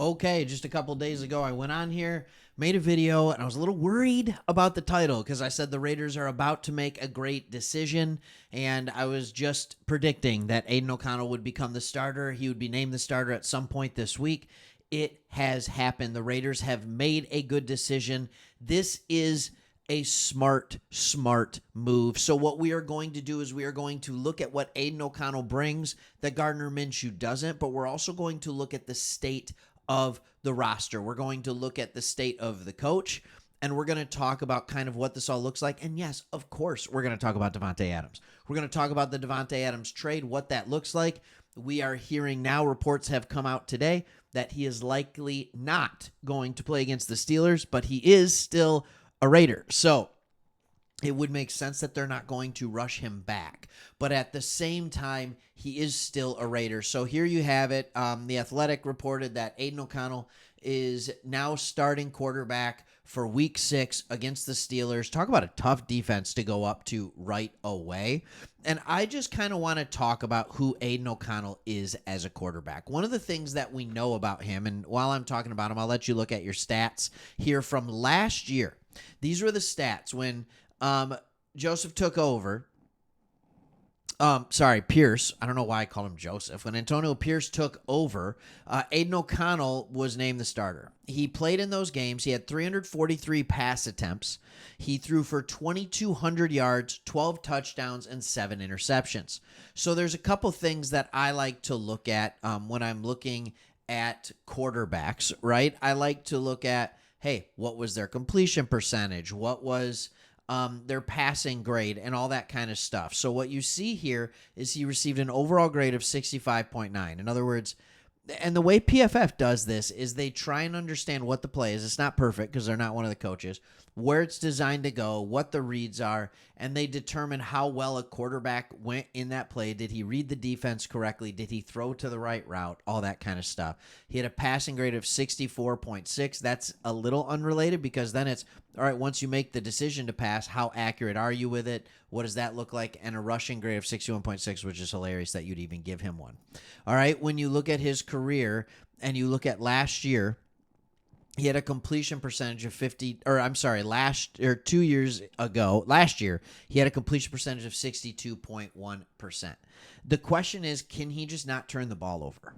Okay, just a couple days ago, I went on here, made a video, and I was a little worried about the title because I said the Raiders are about to make a great decision, and I was just predicting that Aiden O'Connell would become the starter. He would be named the starter at some point this week. It has happened. The Raiders have made a good decision. This is a smart move. So what we are going to do is we are going to look at what Aiden O'Connell brings that Gardner Minshew doesn't, but we're also going to look at the state of the roster. We're going to look at the state of the coach, and we're going to talk about kind of what this all looks like. And yes, of course, we're going to talk about Davante Adams. We're going to talk about the Davante Adams trade, what that looks like. We are hearing now, reports have come out today that he is likely not going to play against the Steelers, but he is still a Raider. So it would make sense that they're not going to rush him back. But at the same time, he is still a Raider. So here you have it. The Athletic reported that Aiden O'Connell is now starting quarterback for Week 6 against the Steelers. Talk about a tough defense to go up to right away. And I just kind of want to talk about who Aiden O'Connell is as a quarterback. One of the things that we know about him, and while I'm talking about him, I'll let you look at your stats here from last year. These were the stats when Joseph took over. Pierce. I don't know why I call him Joseph. When Antonio Pierce took over, Aiden O'Connell was named the starter. He played in those games. He had 343 pass attempts. He threw for 2,200 yards, 12 touchdowns, and 7 interceptions. So there's a couple things that I like to look at when I'm looking at quarterbacks, right? I like to look at, hey, what was their completion percentage? What was their passing grade and all that kind of stuff. So what you see here is he received an overall grade of 65.9. In other words, and the way PFF does this is they try and understand what the play is. It's not perfect because they're not one of the coaches, where it's designed to go, what the reads are, and they determine how well a quarterback went in that play. Did he read the defense correctly? Did he throw to the right route? All that kind of stuff. He had a passing grade of 64.6. That's a little unrelated because then it's, all right, once you make the decision to pass, how accurate are you with it? What does that look like? And a rushing grade of 61.6, which is hilarious that you'd even give him one. All right, when you look at his career and you look at last year, he had a completion percentage of 2 years ago, last year, he had a completion percentage of 62.1%. The question is, can he just not turn the ball over?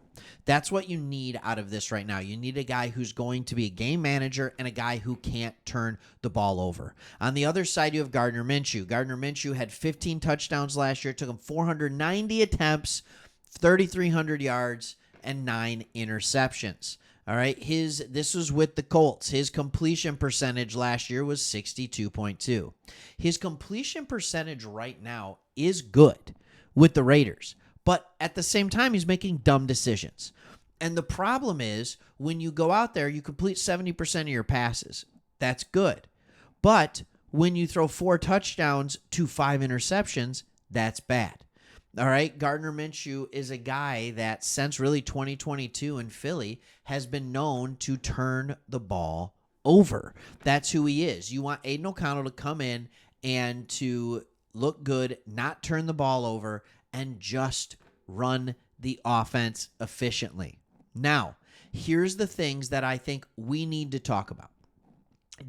That's what you need out of this right now. You need a guy who's going to be a game manager and a guy who can't turn the ball over. On the other side, you have Gardner Minshew. Gardner Minshew had 15 touchdowns last year. It took him 490 attempts, 3,300 yards, and 9 interceptions. All right, this was with the Colts. His completion percentage last year was 62.2. His completion percentage right now is good with the Raiders, but at the same time, he's making dumb decisions. And the problem is when you go out there, you complete 70% of your passes. That's good. But when you throw 4 touchdowns to 5 interceptions, that's bad. All right, Gardner Minshew is a guy that since really 2022 in Philly has been known to turn the ball over. That's who he is. You want Aiden O'Connell to come in and to look good, not turn the ball over, and just run the offense efficiently. Now, here's the things that I think we need to talk about.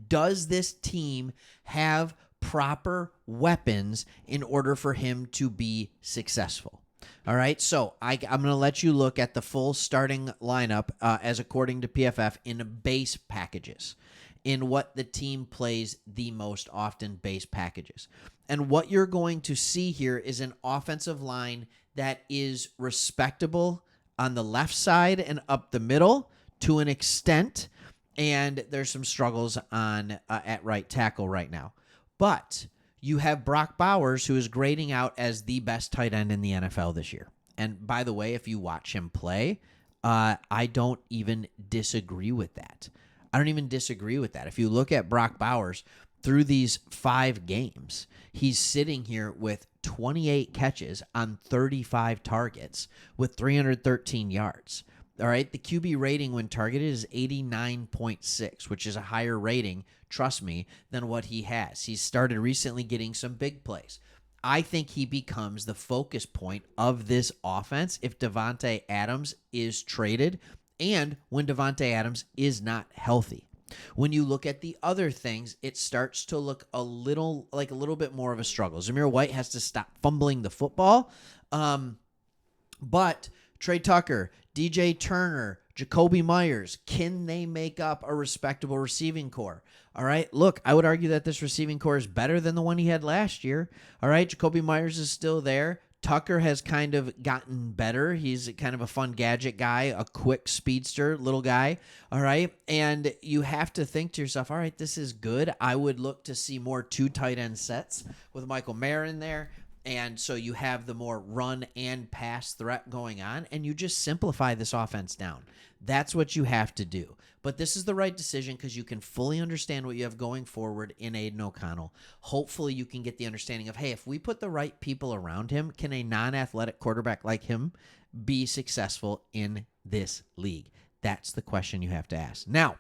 Does this team have proper weapons in order for him to be successful? All right, so I'm going to let you look at the full starting lineup as according to PFF in base packages, in what the team plays the most often, base packages. And what you're going to see here is an offensive line that is respectable on the left side and up the middle to an extent, and there's some struggles on at right tackle right now. But you have Brock Bowers, who is grading out as the best tight end in the NFL this year. And by the way, if you watch him play, I don't even disagree with that. If you look at Brock Bowers through these 5 games, he's sitting here with 28 catches on 35 targets with 313 yards. All right, the QB rating when targeted is 89.6, which is a higher rating, trust me, than what he has. He's started recently getting some big plays. I think he becomes the focus point of this offense if Davante Adams is traded and when Davante Adams is not healthy. When you look at the other things, it starts to look a little bit more of a struggle. Zamir White has to stop fumbling the football. But Trey Tucker, DJ Turner, Jacoby Myers, can they make up a respectable receiving core? All right, look, I would argue that this receiving core is better than the one he had last year. All right, Jacoby Myers is still there. Tucker has kind of gotten better. He's kind of a fun gadget guy, a quick speedster little guy. All right. And you have to think to yourself, all right, this is good. I would look to see more 2 tight end sets with Michael Mayer in there. And so you have the more run and pass threat going on, and you just simplify this offense down. That's what you have to do. But this is the right decision because you can fully understand what you have going forward in Aiden O'Connell. Hopefully you can get the understanding of, hey, if we put the right people around him, can a non-athletic quarterback like him be successful in this league? That's the question you have to ask. Now,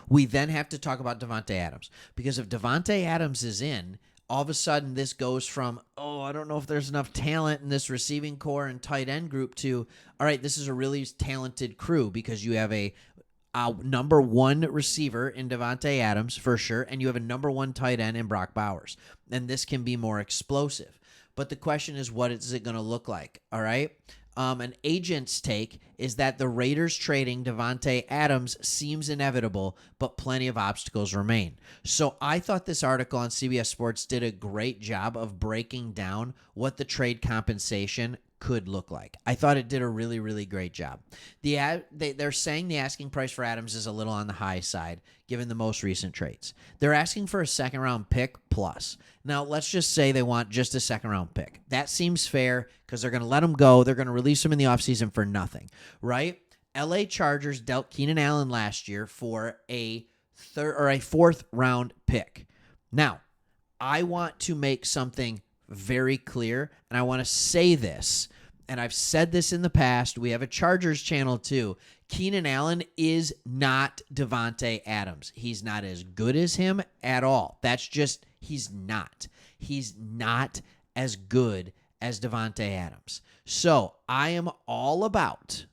we then have to talk about Davante Adams, because if Davante Adams is in, all of a sudden this goes from, I don't know if there's enough talent in this receiving core and tight end group to, all right, this is a really talented crew because you have a number 1 receiver in Davante Adams for sure, and you have a number 1 tight end in Brock Bowers. And this can be more explosive. But the question is, what is it going to look like? All right. An agent's take is that the Raiders trading Davante Adams seems inevitable, but plenty of obstacles remain. So I thought this article on CBS Sports did a great job of breaking down what the trade compensation could look like. I thought it did a really, really great job. They're saying the asking price for Adams is a little on the high side, given the most recent trades. They're asking for a second-round pick plus. Now, let's just say they want just a second-round pick. That seems fair because they're going to let him go. They're going to release him in the offseason for nothing, right? LA Chargers dealt Keenan Allen last year for a 4th-round pick. Now, I want to make something very clear, and I want to say this, and I've said this in the past. We have a Chargers channel too. Keenan Allen is not Davante Adams. He's not as good as him at all. That's just, he's not. He's not as good as Davante Adams. So I am all about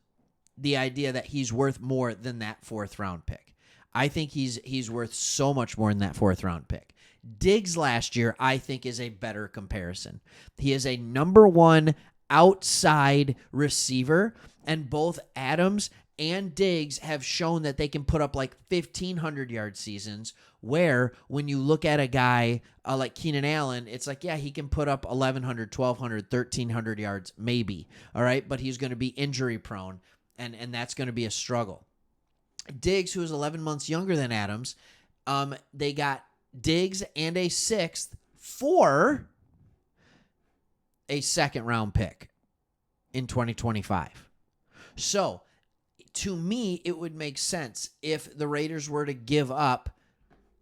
the idea that he's worth more than that 4th-round pick. I think he's worth so much more than that 4th-round pick. Diggs last year, I think, is a better comparison. He is a number 1 outside receiver, and both Adams and Diggs have shown that they can put up like 1,500-yard seasons, where when you look at a guy like Keenan Allen, it's like, yeah, he can put up 1,100, 1,200, 1,300 yards, maybe, all right? But he's going to be injury-prone, and that's going to be a struggle. Diggs, who is 11 months younger than Adams, they got Diggs and a 6th for a 2nd-round pick in 2025. So, to me, it would make sense if the Raiders were to give up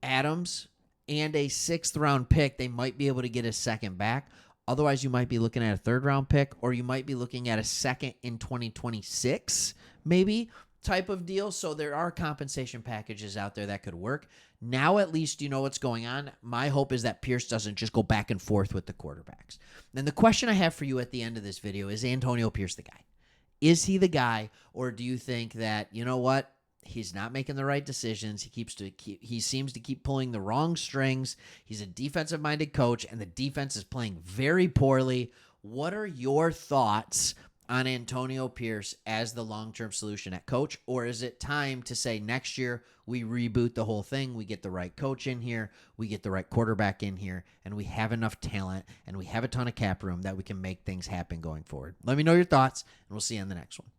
Adams and a 6th-round pick. They might be able to get a 2nd back. Otherwise, you might be looking at a 3rd-round pick, or you might be looking at a 2nd in 2026, maybe, type of deal. So there are compensation packages out there that could work. Now at least you know what's going on. My hope is that Pierce doesn't just go back and forth with the quarterbacks. And the question I have for you at the end of this video is Antonio Pierce the guy? Is he the guy, or do you think that, you know what, he's not making the right decisions? He seems to keep pulling the wrong strings. He's a defensive-minded coach, and the defense is playing very poorly. What are your thoughts on Antonio Pierce as the long-term solution at coach? Or is it time to say next year we reboot the whole thing, we get the right coach in here, we get the right quarterback in here, and we have enough talent and we have a ton of cap room that we can make things happen going forward? Let me know your thoughts, and we'll see you on the next one.